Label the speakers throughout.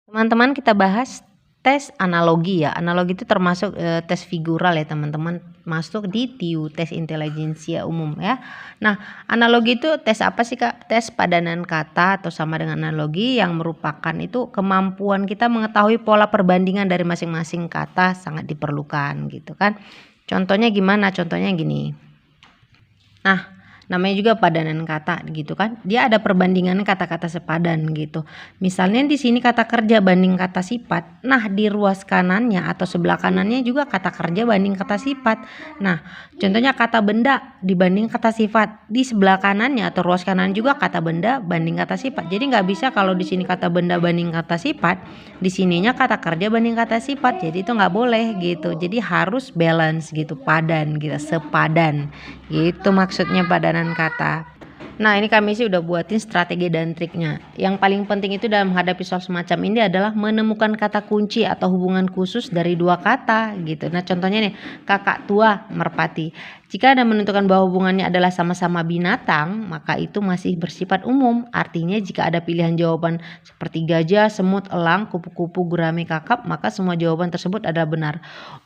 Speaker 1: Teman-teman, kita bahas tes analogi ya. Analogi itu termasuk tes figural ya teman-teman, masuk di TIU, tes intelijensia umum ya. Nah, analogi itu tes apa sih Kak? Tes padanan kata atau sama dengan analogi yang merupakan itu kemampuan kita mengetahui pola perbandingan dari masing-masing kata sangat diperlukan gitu kan. Contohnya gimana? Contohnya gini. Nah, namanya juga padanan kata gitu kan. Dia ada perbandingan kata-kata sepadan gitu. Misalnya di sini kata kerja banding kata sifat. Nah, di ruas kanannya atau sebelah kanannya juga kata kerja banding kata sifat. Nah, contohnya kata benda dibanding kata sifat. Di sebelah kanannya atau ruas kanan juga kata benda banding kata sifat. Jadi nggak bisa kalau di sini kata benda banding kata sifat, di sininya kata kerja banding kata sifat. Jadi itu nggak boleh gitu. Jadi harus balance gitu, padan gitu, sepadan. Gitu maksudnya padanan kata. Nah, ini kami sih udah buatin strategi dan triknya. Yang paling penting itu dalam menghadapi soal semacam ini adalah menemukan kata kunci atau hubungan khusus dari dua kata gitu. Nah, contohnya nih, kakak tua merpati. Jika Anda menentukan bahwa hubungannya adalah sama-sama binatang, maka itu masih bersifat umum. Artinya jika ada pilihan jawaban seperti gajah, semut, elang, kupu-kupu, gurame, kakap, maka semua jawaban tersebut adalah benar.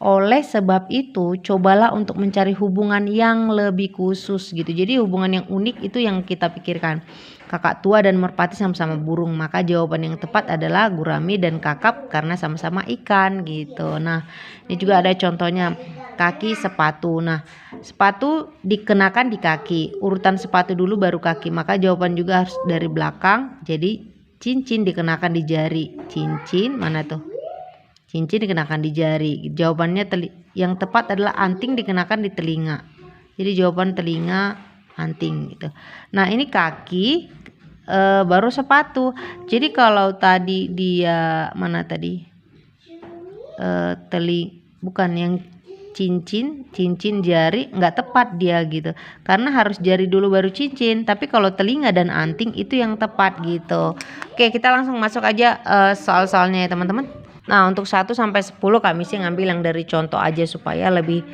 Speaker 1: Oleh sebab itu, cobalah untuk mencari hubungan yang lebih khusus gitu. Jadi hubungan yang unik itu yang kita pikirkan. Kakak tua dan merpati sama-sama burung, maka jawaban yang tepat adalah gurame dan kakap karena sama-sama ikan gitu. Nah, ini juga ada contohnya. Kaki sepatu. Nah, sepatu dikenakan di kaki. Urutan sepatu dulu baru kaki. Maka jawaban juga harus dari belakang. Jadi cincin dikenakan di jari. Cincin mana tuh? Cincin dikenakan di jari. Jawabannya yang tepat adalah anting dikenakan di telinga. Jadi jawaban telinga, anting gitu. Nah, ini kaki baru sepatu. Jadi kalau tadi dia mana tadi? Bukan yang cincin jari, nggak tepat dia gitu, karena harus jari dulu baru cincin. Tapi kalau telinga dan anting itu yang tepat gitu. Oke, kita langsung masuk aja soal-soalnya ya teman-teman. Nah, untuk 1 sampai 10 kami sih ngambil yang dari contoh aja supaya lebih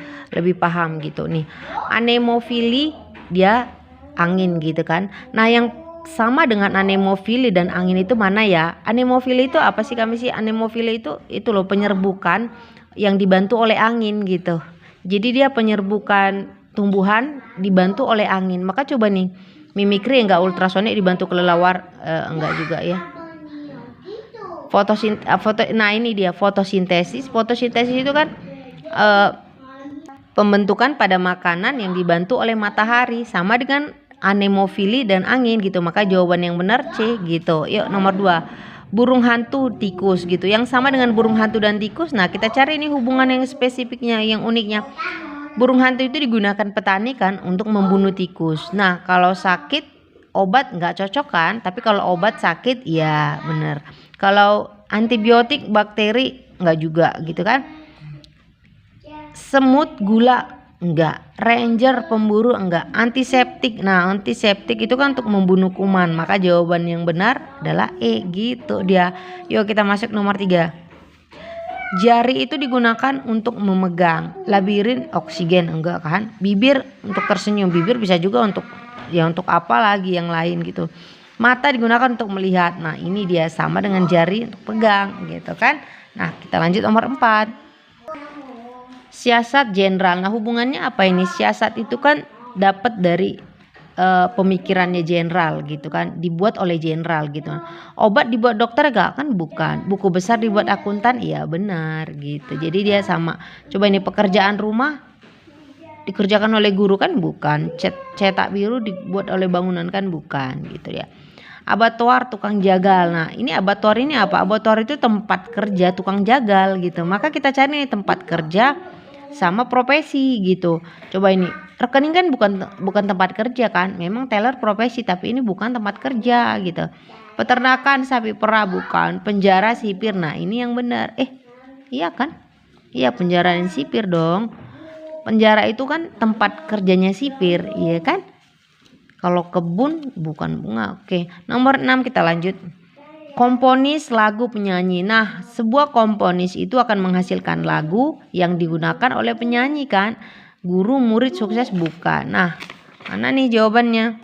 Speaker 1: paham gitu nih. Anemofili dia angin gitu kan. Nah, yang sama dengan anemofili dan angin itu mana ya? Anemofili itu apa sih kami sih? Anemofili itu loh penyerbukan yang dibantu oleh angin gitu. Jadi dia penyerbukan tumbuhan dibantu oleh angin. Maka coba nih, mimikri enggak ultrasonik dibantu kelelawar, enggak juga ya. Nah ini dia fotosintesis. Fotosintesis itu kan pembentukan pada makanan yang dibantu oleh matahari, sama dengan anemofili dan angin gitu. Maka jawaban yang benar C gitu. Yuk nomor 2. Burung hantu tikus gitu, yang sama dengan burung hantu dan tikus. Nah, kita cari ini hubungan yang spesifiknya, yang uniknya. Burung hantu itu digunakan petani kan untuk membunuh tikus. Nah, kalau sakit obat nggak cocok kan, tapi kalau obat sakit ya bener. Kalau antibiotik bakteri nggak juga gitu kan. Semut gula enggak, ranger pemburu enggak, antiseptik. Nah, antiseptik itu kan untuk membunuh kuman. Maka jawaban yang benar adalah E gitu dia. Yuk kita masuk nomor 3. Jari itu digunakan untuk memegang. Labirin oksigen enggak kan? Bibir untuk tersenyum. Bibir bisa juga untuk apa lagi yang lain gitu. Mata digunakan untuk melihat. Nah, ini dia sama dengan jari untuk pegang gitu kan. Nah, kita lanjut nomor 4. Siasat jenderal. Nah, hubungannya apa ini? Siasat itu kan dapat dari pemikirannya jenderal gitu kan, dibuat oleh jenderal gitu. Obat dibuat dokter gak? Kan bukan. Buku besar dibuat akuntan? Iya benar gitu. Jadi dia sama. Coba ini pekerjaan rumah dikerjakan oleh guru kan bukan. Cetak biru dibuat oleh bangunan kan bukan gitu ya. Abatuar tukang jagal. Nah, ini abatuar ini apa? Abatuar itu tempat kerja tukang jagal gitu. Maka kita cari nih tempat kerja sama profesi gitu. Coba ini, rekening kan bukan tempat kerja kan. Memang teller profesi, tapi ini bukan tempat kerja gitu. Peternakan sapi perah bukan. Penjara sipir. Nah, ini yang benar. Iya kan? Iya, penjara dan sipir dong. Penjara itu kan tempat kerjanya sipir, iya kan? Kalau kebun bukan bunga. Oke, nomor 6 kita lanjut. Komponis lagu penyanyi. Nah, sebuah komponis itu akan menghasilkan lagu yang digunakan oleh penyanyi kan. Guru murid sukses bukan. Nah, mana nih jawabannya?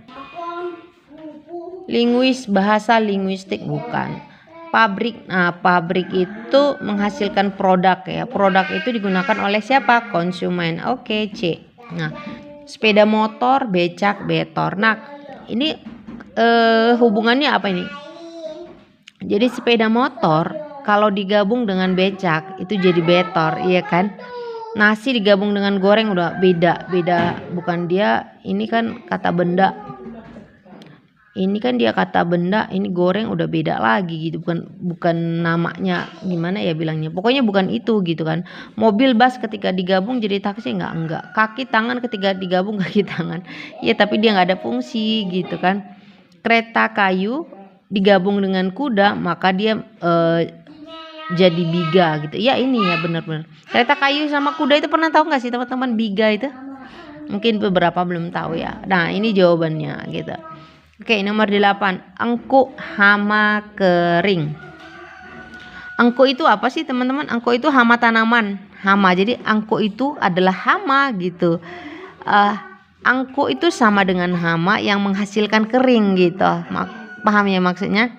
Speaker 1: Linguis, bahasa linguistik bukan. pabrik. Nah, pabrik itu menghasilkan produk ya. Produk itu digunakan oleh siapa? Konsumen. Oke, C. Nah, sepeda motor, becak, betor. Nah, ini hubungannya apa ini? Jadi sepeda motor kalau digabung dengan becak itu jadi betor, iya kan? Nasi digabung dengan goreng udah beda, bukan dia ini kan kata benda. Ini kan dia kata benda, ini goreng udah beda lagi gitu, bukan namanya gimana ya bilangnya. Pokoknya bukan itu gitu kan. Mobil, bus ketika digabung jadi taksi enggak. Kaki tangan ketika digabung kaki tangan. Ya tapi dia nggak ada fungsi gitu kan. Kereta kayu digabung dengan kuda maka dia jadi biga gitu. Ya ini ya benar-benar. Kereta kayu sama kuda itu pernah tahu nggak sih teman-teman biga itu? Mungkin beberapa belum tahu ya. Nah ini jawabannya gitu. Oke, nomor 8. Engkuk, hama, kering. Engkuk itu apa sih teman-teman? Engkuk itu hama tanaman. Hama. Jadi engkuk itu adalah hama gitu. Engkuk itu sama dengan hama yang menghasilkan kering gitu. Paham ya maksudnya?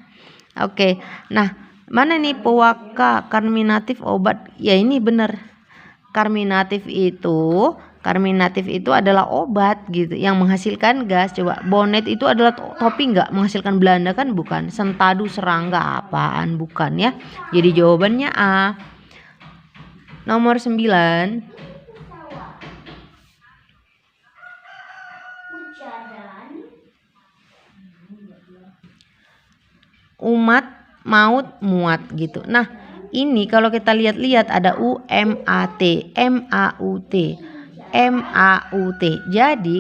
Speaker 1: Oke. Nah, mana nih pewaka karminatif obat? Ya ini benar. Karminatif itu adalah obat gitu yang menghasilkan gas. Coba bonet itu adalah topi nggak menghasilkan Belanda kan? Bukan. Sentadu, serangga, apaan? Bukan ya. Jadi jawabannya A. Nomor 9. Umat, maut, muat gitu. Nah ini kalau kita lihat-lihat ada UMAT, MAUT. Jadi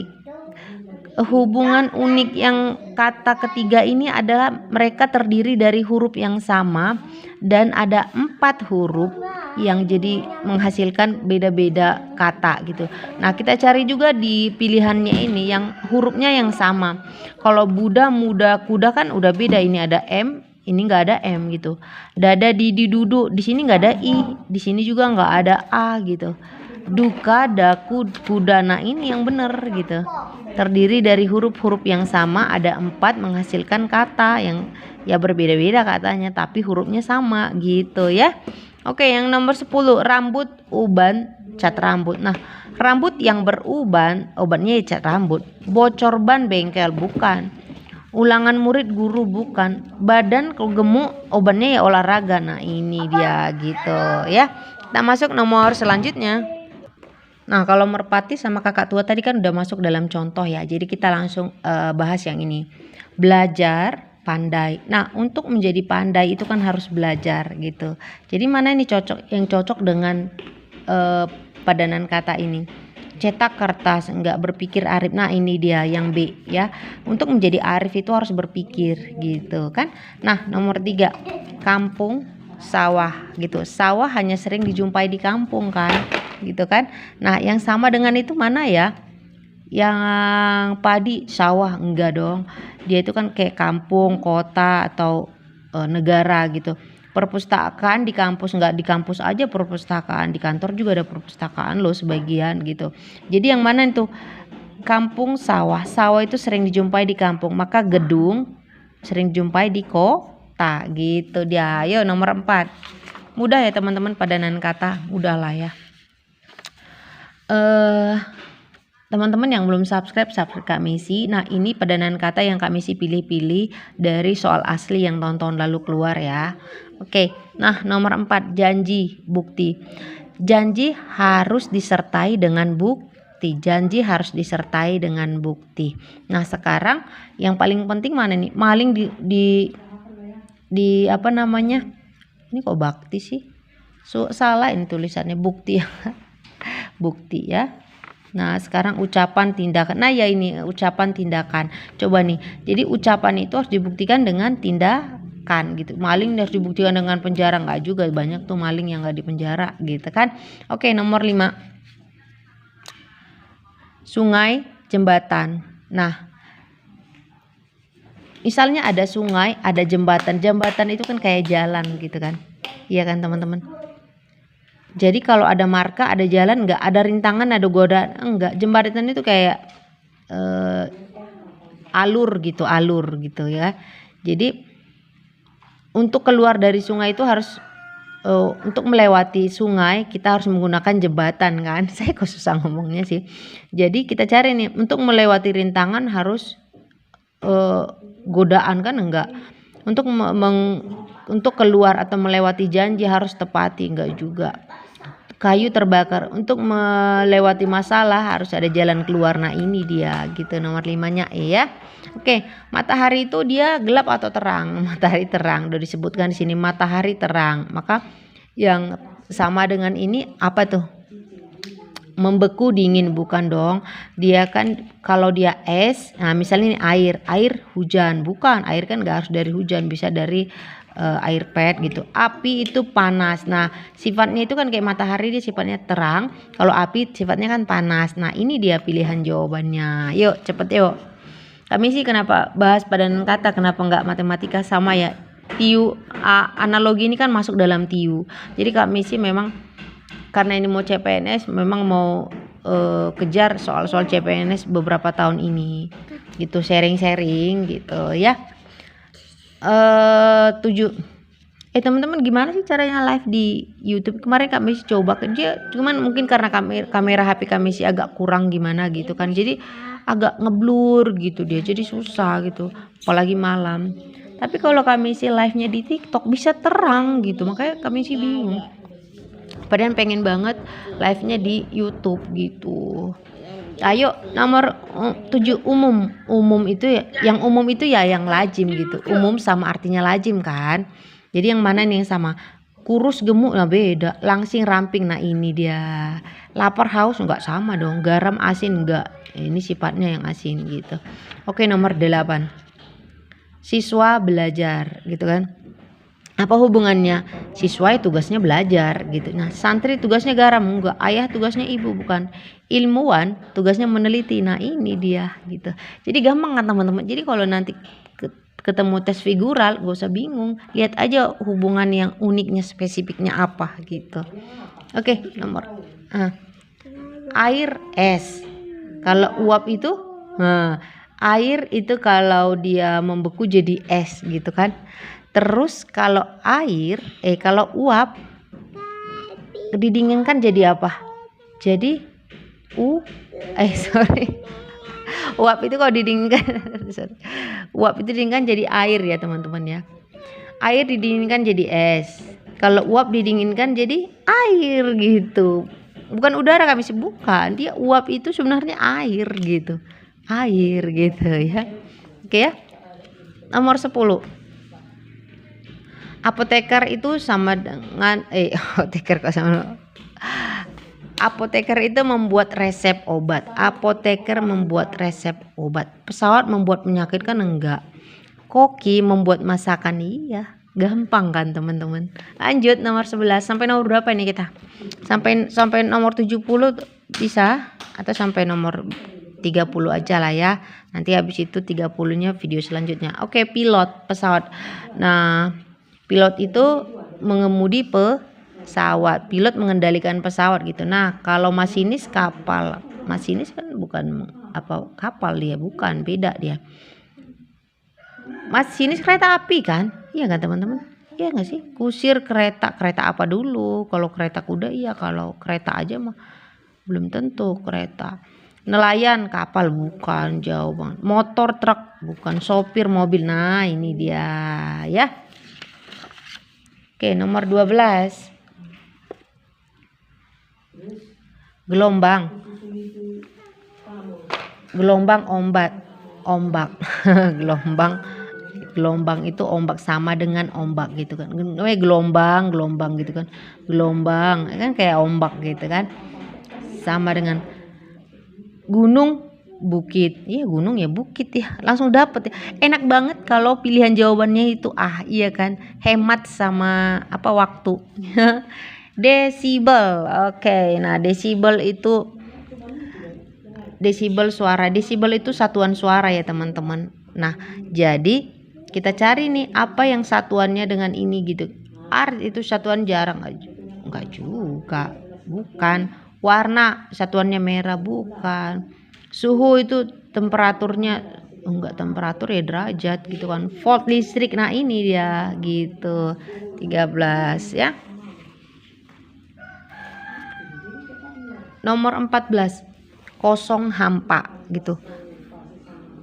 Speaker 1: hubungan unik yang kata ketiga ini adalah mereka terdiri dari huruf yang sama dan ada 4 huruf yang jadi menghasilkan beda-beda kata gitu. Nah kita cari juga di pilihannya ini yang hurufnya yang sama. Kalau Buddha, muda, kuda kan udah beda. Ini ada M, ini nggak ada M gitu. Dada, didi, duduk, di sini nggak ada I, di sini juga nggak ada A gitu. Duka, daku, kuda. Nah ini yang benar gitu. Terdiri dari huruf-huruf yang sama, ada 4 menghasilkan kata yang ya berbeda-beda katanya tapi hurufnya sama gitu ya. Oke, yang nomor 10. Rambut, uban, cat rambut. Nah rambut yang beruban obatnya ya cat rambut. Bocor ban bengkel bukan. Ulangan murid guru bukan. Badan gemuk obatnya ya olahraga. Nah ini dia gitu ya. Kita masuk nomor selanjutnya. Nah kalau merpati sama kakak tua tadi kan udah masuk dalam contoh ya. Jadi kita langsung bahas yang ini. Belajar, pandai. Nah untuk menjadi pandai itu kan harus belajar gitu. Jadi mana ini yang cocok dengan padanan kata ini? Cetak kertas, enggak berpikir arif. Nah ini dia yang B ya. Untuk menjadi arif itu harus berpikir gitu kan. Nah nomor 3. Kampung, sawah gitu. Sawah hanya sering dijumpai di kampung kan gitu kan. Nah yang sama dengan itu mana ya? Yang padi, sawah, enggak dong. Dia itu kan kayak kampung, kota atau negara gitu. Perpustakaan di kampus, enggak di kampus aja perpustakaan, di kantor juga ada perpustakaan loh sebagian gitu. Jadi yang mana itu? Kampung, sawah. Sawah itu sering dijumpai di kampung, maka gedung sering dijumpai di kota gitu dia. Ayo nomor 4. Mudah ya teman-teman padanan kata, udahlah ya. Teman-teman yang belum subscribe Kak Messi. Nah ini padanan kata yang Kak Messi pilih-pilih dari soal asli yang tahun-tahun lalu keluar ya. Oke, nah nomor 4. Janji, bukti. Janji harus disertai dengan bukti. Janji harus disertai dengan bukti. Nah sekarang yang paling penting mana nih? Maling di apa namanya? Ini kok bakti sih? Salah ini tulisannya, bukti ya. Bukti ya. Nah sekarang ucapan, tindakan. Nah ya ini ucapan, tindakan. Coba nih, jadi ucapan itu harus dibuktikan dengan tindakan gitu. Maling harus dibuktikan dengan penjara, nggak juga, banyak tuh maling yang nggak dipenjara gitu kan. Oke, nomor 5. Sungai, jembatan. Nah misalnya ada sungai, ada jembatan. Jembatan itu kan kayak jalan gitu kan. Iya kan teman-teman. Jadi kalau ada marka, ada jalan, enggak ada rintangan, ada godaan, enggak. Jembatan itu kayak alur gitu ya. Jadi untuk keluar dari sungai itu harus untuk melewati sungai kita harus menggunakan jembatan kan. Saya kok susah ngomongnya sih. Jadi kita cari nih untuk melewati rintangan harus godaan kan enggak. Untuk keluar atau melewati janji harus tepati enggak juga. Kayu terbakar, untuk melewati masalah harus ada jalan keluar. Nah ini dia gitu nomor 5-nya ya. Oke, matahari itu dia gelap atau terang? Matahari terang, udah disebutkan di sini matahari terang. Maka yang sama dengan ini apa tuh? Membeku dingin, bukan dong. Dia kan kalau dia es, nah misalnya ini air hujan, bukan. Air kan gak harus dari hujan, bisa dari air pet gitu. Api itu panas. Nah sifatnya itu kan kayak matahari, dia sifatnya terang. Kalau api sifatnya kan panas. Nah ini dia pilihan jawabannya. Yuk cepet yuk. Kami sih kenapa bahas padanan kata, kenapa nggak matematika sama ya. TIU analogi ini kan masuk dalam TIU. Jadi kami sih memang karena ini mau CPNS, memang mau kejar soal-soal CPNS beberapa tahun ini gitu, sharing-sharing gitu ya. 7 teman-teman gimana sih caranya live di YouTube? Kemarin kami coba kerja, cuman mungkin karena kamera HP kami sih agak kurang gimana gitu kan, jadi agak ngeblur gitu dia, jadi susah gitu apalagi malam. Tapi kalau kami sih live-nya di TikTok bisa terang gitu, makanya kami sih bingung. Padahal pengen banget live-nya di YouTube gitu. Ayo nomor 7 umum. Umum itu ya, yang umum itu ya yang lazim gitu. Umum sama artinya lazim kan. Jadi yang mana nih yang sama? Kurus gemuk, nah beda. Langsing ramping, nah ini dia. Lapar haus enggak sama dong. Garam asin enggak. Ini sifatnya yang asin gitu. Oke, nomor 8. Siswa belajar gitu kan. Apa hubungannya? Siswa tugasnya belajar gitu. Nah santri tugasnya garam, enggak. Ayah tugasnya ibu, bukan. Ilmuwan tugasnya meneliti. Nah ini dia gitu. Jadi gampang kan teman-teman. Jadi kalau nanti ketemu tes figural gak usah bingung, lihat aja hubungan yang uniknya, spesifiknya apa gitu. Oke, nomor air es. Kalau uap itu air itu kalau dia membeku jadi es gitu kan. Terus kalau kalau uap didinginkan jadi apa? Jadi uap itu kalau didinginkan uap itu didinginkan jadi air ya teman-teman ya. Air didinginkan jadi es. Kalau uap didinginkan jadi air gitu. Bukan udara kami sih, bukan. Dia uap itu sebenarnya air gitu. Air gitu ya. Oke ya. Nomor 10. Apoteker itu sama dengan apoteker itu membuat resep obat. Apoteker membuat resep obat. Pesawat membuat penyakit kan enggak. Koki membuat masakan, iya. Gampang kan teman-teman. Lanjut nomor 11. Sampai nomor berapa ini kita? Sampai nomor 70 bisa, atau sampai nomor 30 aja lah ya. Nanti habis itu 30-nya video selanjutnya. Oke, pilot pesawat. Nah, pilot itu mengemudi pesawat, pilot mengendalikan pesawat gitu. Nah, kalau masinis kapal, masinis kan bukan kapal, dia bukan, beda dia. Masinis kereta api kan, iya kan teman-teman? Iya nggak sih? Kusir kereta apa dulu? Kalau kereta kuda iya, kalau kereta aja mah belum tentu kereta. Nelayan kapal, bukan, jauh banget. Motor truk, bukan. Sopir mobil, nah ini dia ya. Oke, nomor 12. Gelombang ombak. Gelombang itu ombak, sama dengan ombak gitu kan. Gelombang gitu kan. Gelombang kan kayak ombak gitu kan. Sama dengan gunung, bukit. Iya, gunung ya bukit ya. Langsung dapet ya. Enak banget kalau pilihan jawabannya itu iya kan. Hemat sama waktu. Desibel. Oke, nah desibel itu suara. Desibel itu satuan suara ya teman-teman. Nah, jadi kita cari nih apa yang satuannya dengan ini gitu. Itu satuan jarang, enggak juga. Bukan. Warna satuannya merah, bukan. Suhu itu temperaturnya enggak temperatur ya derajat gitu kan. Volt listrik, nah ini dia gitu. 13 ya. Nomor 14, kosong hampa gitu.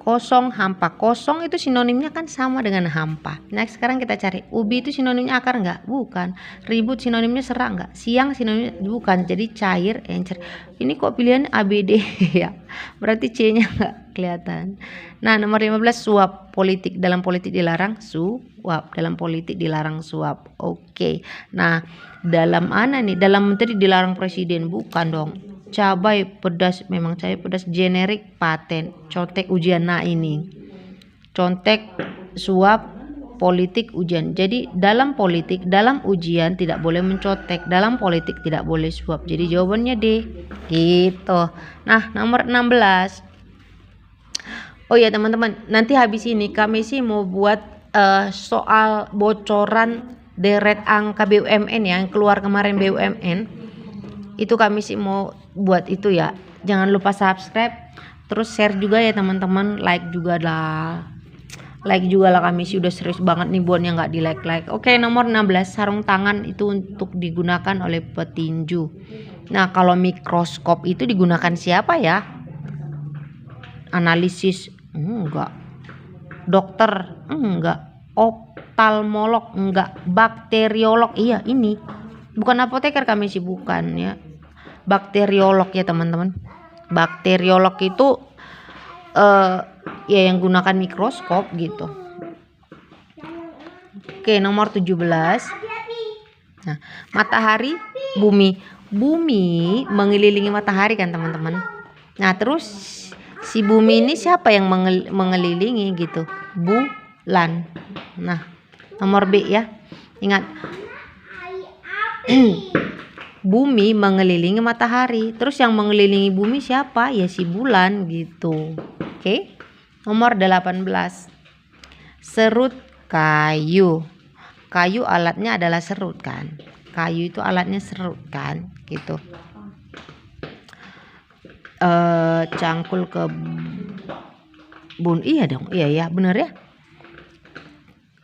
Speaker 1: Kosong hampa. Kosong itu sinonimnya kan sama dengan hampa. Nah sekarang kita cari, ubi itu sinonimnya akar enggak? Bukan. Ribut sinonimnya serak enggak? Siang sinonimnya bukan. Jadi cair, encer. Ini kok pilihan ABD ya. Berarti C-nya enggak kelihatan. Nah nomor 15, suap. Politik. Dalam politik dilarang suap. Dalam politik dilarang suap. Oke. Nah dalam mana nih? Dalam menteri dilarang presiden. Bukan dong. Cabai pedas, memang cabai pedas, generik, paten, contek, ujian. Nah ini contek, suap, politik, ujian. Jadi dalam politik, dalam ujian tidak boleh mencontek, dalam politik tidak boleh suap. Jadi jawabannya D gitu. Nah nomor 16. Oh ya teman-teman, nanti habis ini kami sih mau buat soal bocoran deret angka BUMN yang keluar kemarin BUMN. Itu kami sih mau buat itu ya. Jangan lupa subscribe, terus share juga ya teman-teman, like juga lah. Like juga lah, kami sih udah serius banget nih buatnya, nggak di like. Oke, nomor 16, sarung tangan itu untuk digunakan oleh petinju. Nah kalau mikroskop itu digunakan siapa ya? Analisis enggak, dokter enggak, oftalmolog enggak, bakteriolog iya ini. Bukan apoteker kami sih, bukan ya. Bakteriolog ya teman-teman. Bakteriolog itu ya yang gunakan mikroskop gitu. Oke, nomor 17. Nah, matahari, bumi. Bumi mengelilingi matahari kan teman-teman. Nah, terus si bumi ini siapa yang mengelilingi gitu? Bulan. Nah, nomor B ya. Ingat. Bumi mengelilingi matahari. Terus yang mengelilingi bumi siapa? Ya si bulan gitu. Oke. Nomor 18. Serut kayu. Kayu alatnya adalah serut kan. Kayu itu alatnya serut kan gitu. Cangkul kebun. Iya dong. Iya ya, bener ya.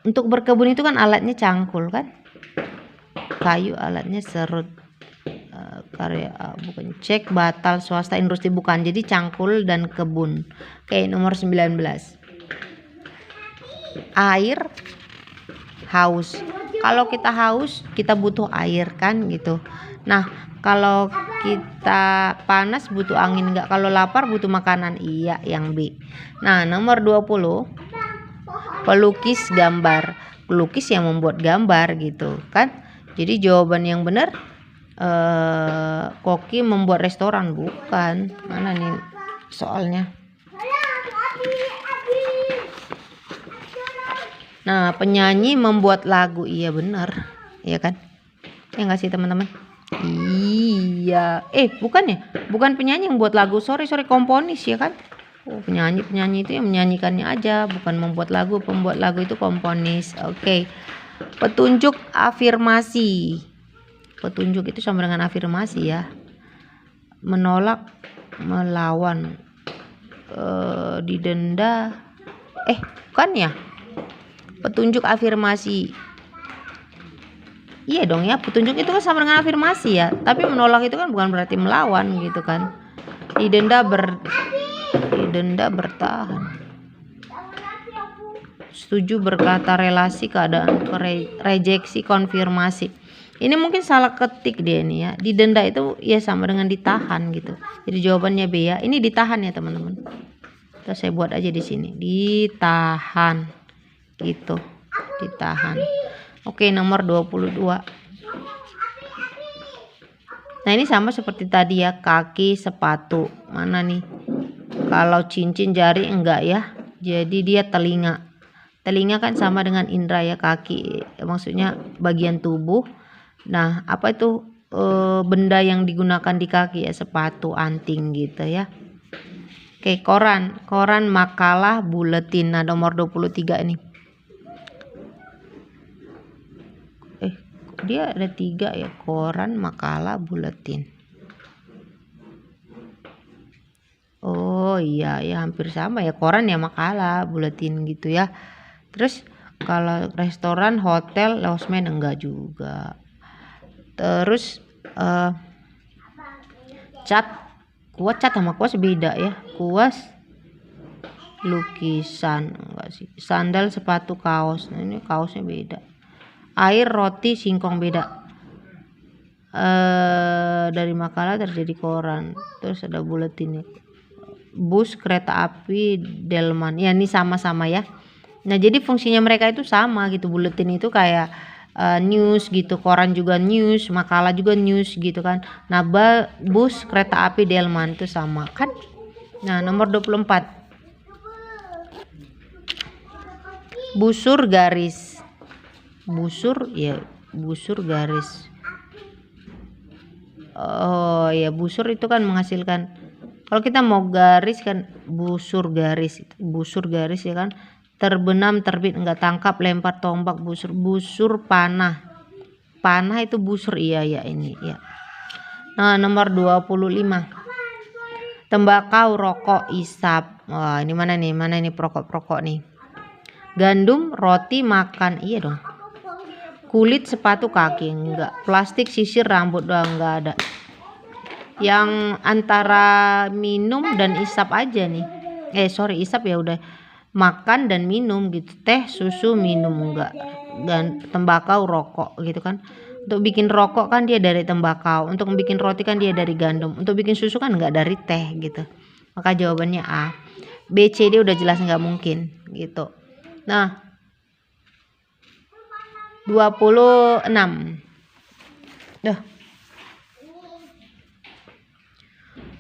Speaker 1: Untuk berkebun itu kan alatnya cangkul kan. Kayu alatnya serut. Karya bukan, cek, batal, swasta, industri bukan. Jadi cangkul dan kebun. Oke, nomor 19. Air, haus. Kalau kita haus, kita butuh air kan gitu. Nah, kalau kita panas butuh angin enggak? Kalau lapar butuh makanan. Iya, yang B. Nah, nomor 20. Pelukis, gambar. Pelukis yang membuat gambar gitu kan. Jadi jawaban yang benar koki membuat restoran, bukan. Mana nih soalnya? Nah, penyanyi membuat lagu, iya benar, iya kan? Ya nggak sih teman-teman? Iya, bukan ya? Bukan penyanyi yang buat lagu, sorry komponis ya kan? Oh, penyanyi itu yang menyanyikannya aja, bukan membuat lagu. Pembuat lagu itu komponis. Oke. Petunjuk, afirmasi. Petunjuk itu sama dengan afirmasi ya. Menolak, melawan, didenda. Bukan ya? Petunjuk, afirmasi. Iya dong ya, petunjuk itu kan sama dengan afirmasi ya. Tapi menolak itu kan bukan berarti melawan gitu kan. Didenda bertahan. Setuju, berkata, relasi, keadaan, rejeksi, konfirmasi. Ini mungkin salah ketik dia nih ya. Didenda itu ya sama dengan ditahan gitu. Jadi jawabannya B ya. Ini ditahan ya teman-teman. Terus saya buat aja di sini. Ditahan. Gitu. Ditahan. Oke, nomor 22. Nah, ini sama seperti tadi ya, kaki, sepatu. Mana nih? Kalau cincin, jari enggak ya. Jadi dia telinga. Telinga kan sama dengan indera ya, kaki maksudnya bagian tubuh. Nah, apa itu benda yang digunakan di kaki ya, sepatu, anting gitu ya. Oke, koran, makalah, buletin. Nah, nomor 23 ini. Dia ada 3 ya, koran, makalah, buletin. Oh, Oh iya ya, hampir sama ya, koran ya makalah, buletin gitu ya. Terus kalau restoran, hotel, losmen enggak juga. Terus cat, cat sama kuas beda ya. Kuas lukisan enggak sih. Sandal, sepatu, kaos. Nah, ini kaosnya beda. Air, roti, singkong beda. Dari makalah terjadi koran. Terus ada buletin. Bus, kereta api, delman. Ya ini sama-sama ya. Nah jadi fungsinya mereka itu sama gitu. Buletin itu kayak news gitu, koran juga news, makalah juga news gitu kan. Nah bus, kereta api, delman itu sama kan. Nah nomor 24, busur garis. Busur ya, busur garis. Oh ya, busur itu kan menghasilkan, kalau kita mau garis kan busur garis ya kan. Terbenam, terbit, enggak, tangkap, lempar, tombak, busur. Busur panah itu busur, iya ya ini ya. Nah nomor 25, tembakau, rokok, isap. Wah ini mana nih perokok nih. Gandum, roti, makan, iya dong. Kulit, sepatu, kaki, enggak. Plastik, sisir, rambut doang, enggak ada. Yang antara minum dan isap aja nih. Isap ya udah. Makan dan minum gitu. Teh, susu, minum enggak. Dan tembakau, rokok gitu kan. Untuk bikin rokok kan dia dari tembakau. Untuk bikin roti kan dia dari gandum. Untuk bikin susu kan enggak dari teh gitu. Maka jawabannya A. B, C, D udah jelas enggak mungkin gitu. Nah 26.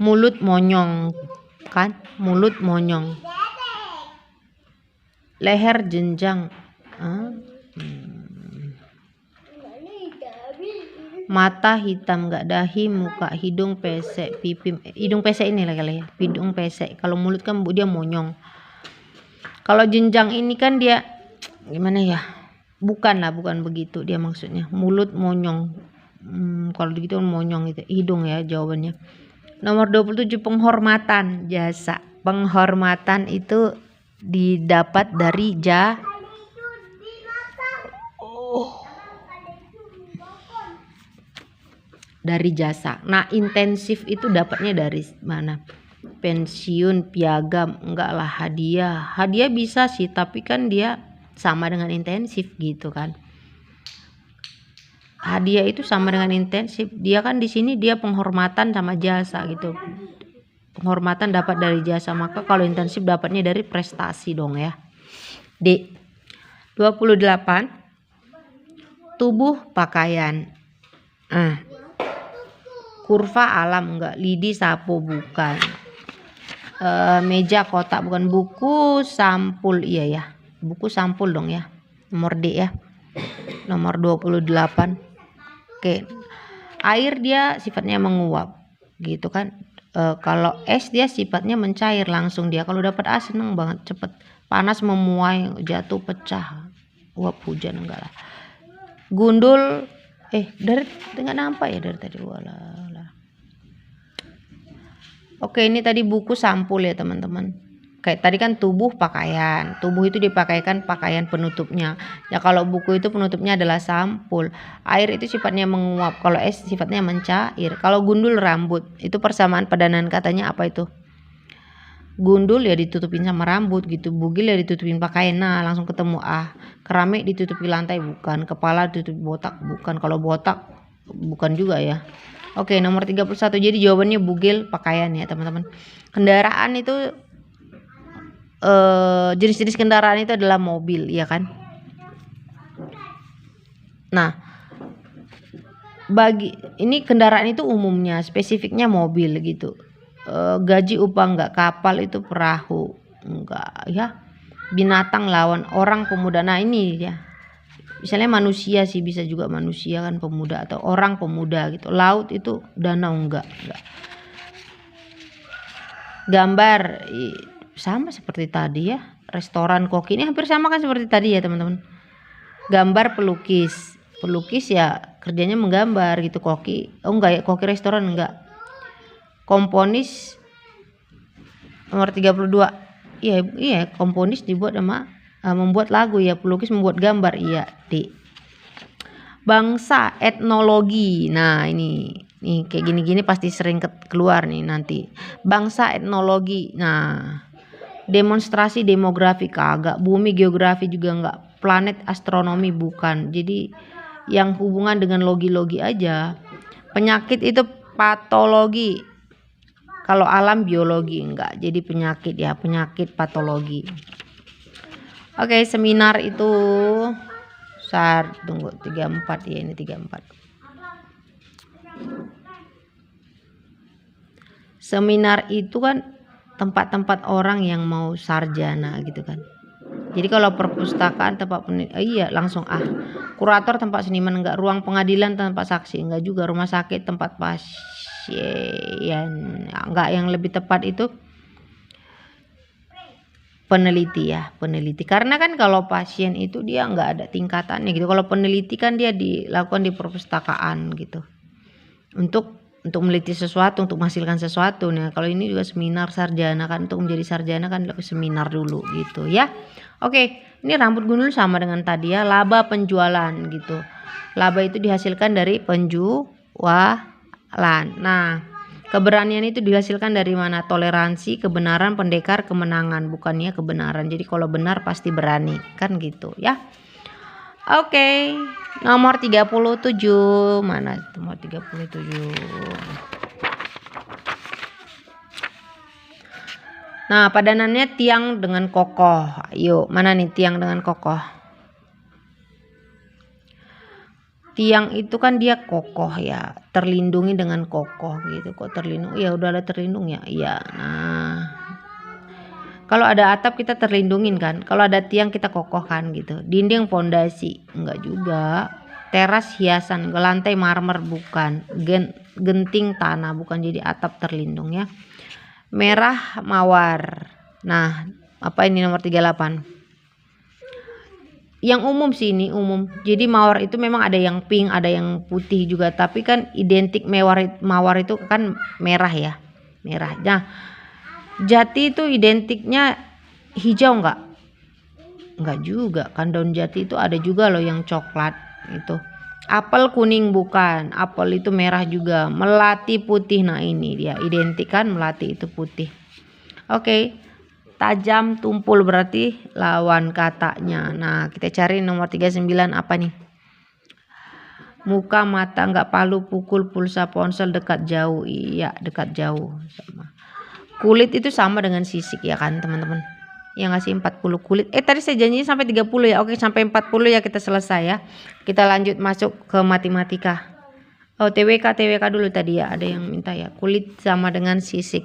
Speaker 1: Mulut monyong kan, mulut monyong. Leher jenjang. Mata hitam, enggak, dahi, muka, hidung pesek, pipi. Hidung pesek ini lah kali ya, hidung pesek. Kalau mulut kan dia monyong. Kalau jenjang ini kan dia gimana ya? Bukan begitu dia maksudnya. Mulut monyong. Kalau begitu monyong itu hidung ya jawabannya. Nomor 27, penghormatan, jasa. Penghormatan itu didapat dari dari jasa. Nah intensif itu dapatnya dari mana? Pensiun, piagam, enggak lah, hadiah. Hadiah bisa sih, tapi kan dia sama dengan intensif gitu kan. Hadiah itu sama dengan intensif. Dia kan di sini dia penghormatan sama jasa gitu. Penghormatan dapat dari jasa, maka kalau intensif dapatnya dari prestasi dong ya. D. 28, tubuh, pakaian. Kurva, alam, enggak. Lidi, sapu, bukan. Meja, kotak, bukan. Buku, sampul, iya ya. Buku sampul dong ya. Nomor D ya. Nomor 28. Oke. Air dia sifatnya menguap gitu kan. Kalau es dia sifatnya mencair langsung dia. Kalau dapat A seneng banget, cepet. Panas, memuai, jatuh, pecah. Uap hujan, enggak lah. Gundul, dari enggak nampak ya dari tadi. Walah. Oke, ini tadi buku sampul ya teman-teman. Kayak tadi kan tubuh, pakaian. Tubuh itu dipakaikan pakaian penutupnya. Ya kalau buku itu penutupnya adalah sampul. Air itu sifatnya menguap. Kalau es sifatnya mencair. Kalau gundul, rambut. Itu persamaan padanan katanya apa itu? Gundul ya ditutupin sama rambut gitu. Bugil ya ditutupin pakaian. Nah langsung ketemu A. Keramik ditutupi lantai, bukan. Kepala ditutupi botak, bukan. Kalau botak bukan juga ya. Oke, nomor 31. Jadi jawabannya bugil, pakaian ya teman-teman. Kendaraan itu jenis-jenis kendaraan itu adalah mobil, ya kan? Nah, bagi ini kendaraan itu umumnya, spesifiknya mobil gitu. Gaji, upah, enggak. Kapal itu perahu, enggak ya. Binatang, lawan. Orang, pemuda. Nah ini ya, misalnya manusia sih, bisa juga manusia kan pemuda, atau orang pemuda gitu. Laut itu danau, enggak. Gambar sama seperti tadi ya. Restoran, koki, ini hampir sama kan seperti tadi ya teman-teman. Gambar, pelukis ya kerjanya menggambar gitu. Koki enggak ya, koki restoran enggak. Komponis Nomor 32. Iya, komponis dibuat sama membuat lagu ya, pelukis membuat gambar. Iya, D. Bangsa, etnologi. Nah, ini kayak gini-gini pasti sering keluar nih nanti. Bangsa, etnologi. Nah, demonstrasi demografi kagak, bumi geografi juga enggak, planet astronomi bukan. Jadi yang hubungan dengan logi-logi aja. Penyakit itu patologi. Kalau alam biologi enggak. Jadi penyakit ya, penyakit patologi. Oke, seminar itu tunggu 34 ya, ini 34. Seminar itu kan tempat-tempat orang yang mau sarjana gitu kan. Jadi kalau perpustakaan tempat langsung kurator tempat seniman enggak, ruang pengadilan tempat saksi enggak juga, rumah sakit tempat pasien enggak, yang lebih tepat itu peneliti ya, peneliti. Karena kan kalau pasien itu dia enggak ada tingkatannya gitu. Kalau peneliti kan dia dilakukan di perpustakaan gitu. Untuk meneliti sesuatu, untuk menghasilkan sesuatu. Nah, kalau ini juga seminar sarjana kan, untuk menjadi sarjana kan seminar dulu gitu ya. Oke, ini rambut gundul sama dengan tadi ya, laba penjualan gitu. Laba itu dihasilkan dari penjualan. Nah, keberanian itu dihasilkan dari mana? Toleransi, kebenaran, pendekar, kemenangan, bukannya kebenaran. Jadi kalau benar pasti berani, kan gitu ya. Oke, nomor 37. Mana nomor 37? Nah, padanannya tiang dengan kokoh. Ayo, mana nih tiang dengan kokoh? Tiang itu kan dia kokoh ya, terlindungi dengan kokoh gitu. Kok terlindung? Ya udah ada terlindung ya. Iya. Nah, kalau ada atap kita terlindungin kan. Kalau ada tiang kita kokohkan gitu. Dinding pondasi enggak juga. Teras hiasan, lantai marmer bukan. Genting tanah bukan, jadi atap terlindung ya. Merah mawar. Nah, apa ini nomor 38? Yang umum sih, ini umum. Jadi mawar itu memang ada yang pink, ada yang putih juga, tapi kan identik mawar itu kan merah ya. Merah. Nah, jati itu identiknya hijau enggak? Enggak juga. Kan daun jati itu ada juga loh yang coklat itu. Apel kuning bukan, apel itu merah juga. Melati putih, nah ini dia identik kan, melati itu putih. Oke, tajam tumpul berarti lawan katanya. Nah, kita cari nomor 39 apa nih? Muka, mata, enggak, palu, pukul, pulsa, ponsel, dekat, jauh. Iya, dekat, jauh sama. Kulit itu sama dengan sisik ya kan teman-teman. Yang ngasih 40 kulit. Tadi saya janji sampai 30 ya. Oke, sampai 40 ya kita selesai ya. Kita lanjut masuk ke matematika. TWK dulu tadi ya. Ada yang minta ya. Kulit sama dengan sisik.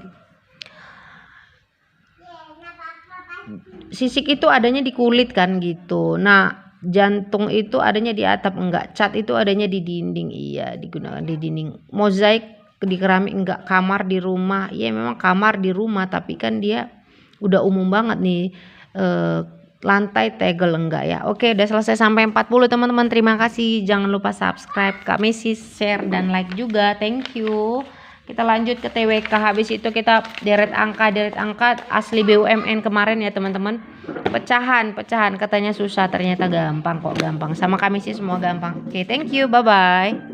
Speaker 1: Sisik itu adanya di kulit kan gitu. Nah, jantung itu adanya di atap enggak. Cat itu adanya di dinding. Iya, digunakan di dinding. Mozaik di keramik enggak. Kamar di rumah. Ya memang kamar di rumah, tapi kan dia udah umum banget nih. Lantai tegel enggak ya. Oke, udah selesai sampai 40 teman-teman. Terima kasih. Jangan lupa subscribe, Kak Messi, share dan like juga. Thank you. Kita lanjut ke TWK. Habis itu kita deret angka asli BUMN kemarin ya teman-teman. Pecahan katanya susah, ternyata gampang kok, gampang. Sama Kak Messi semua gampang. Oke, thank you. Bye bye.